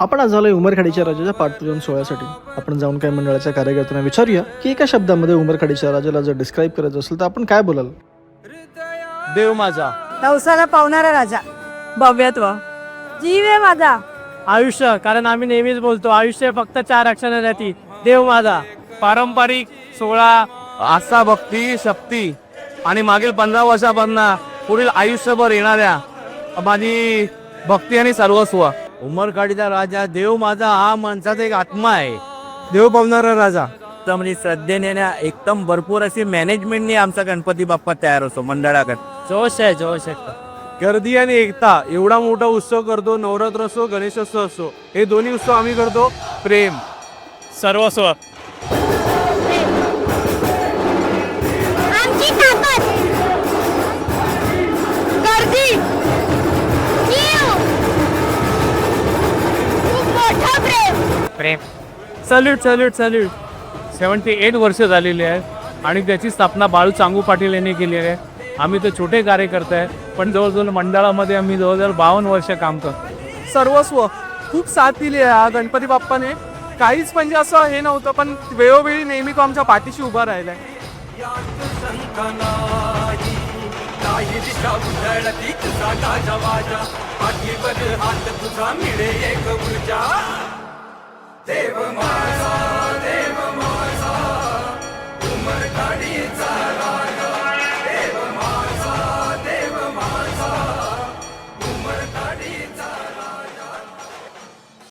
आपण आज झालोय उमरखेडीच्या राजाच्या पाठपूजन सोहळ्यासाठी. आपण जाऊन काही मंडळाच्या कार्यकर्त्यांना विचारूया की एका शब्दामध्ये उमरखेडीच्या राजाला जर डिस्क्राईब करायचं असेल तर आपण काय बोलाल? देव माझा, नवसाला पावणारा राजा, भव्यत्व, जीव आहे माझा, आयुष्य, कारण आम्ही नेहमीच बोलतो आयुष्य फक्त 4 अक्षरांसाठी. देव माझा, पारंपरिक सोहळा, आस्था, भक्ती, शक्ती आणि मागील 15 वर्षापासून पुढील आयुष्यभर येणाऱ्या माझी भक्ती आणि सर्वस्व. उमरखेडीचा राजा देव माझा हा माणसाचा एक आत्मा आहे. देव पावणारा राजा म्हणजे श्रद्धेने एकदम भरपूर अशी मॅनेजमेंटने आमचा गणपती बाप्पा तयार असतो मंडळाकडे. जोश आहे, जोश आहे. गर्दी आणि एकता एवढा मोठा उत्सव करतो. नवरात्र असो, गणेशोत्सव असो, हे दोन्ही उत्सव आम्ही करतो प्रेम सर्वस्व. आमची ताकद, गर्दी, जीव, खूप मोठं प्रेम. Salute salute salute. 78 वर्ष झालेली आहेत आणि त्याची स्थापना बाळू चांगू पाटील यांनी केलेली आहे. आम्ही तर छोटे कार्यकर्ते आहे, पण जवळजवळ मंडळामध्ये आम्ही जवळजवळ 52 वर्ष काम करतो. सर्वस्व खूप साथ दिली आहे हा गणपती बाप्पाने. काहीच म्हणजे असं हे नव्हतं, पण वेळोवेळी नेहमी तो आमच्या पाठीशी उभा राहिलाय. देव माझा देव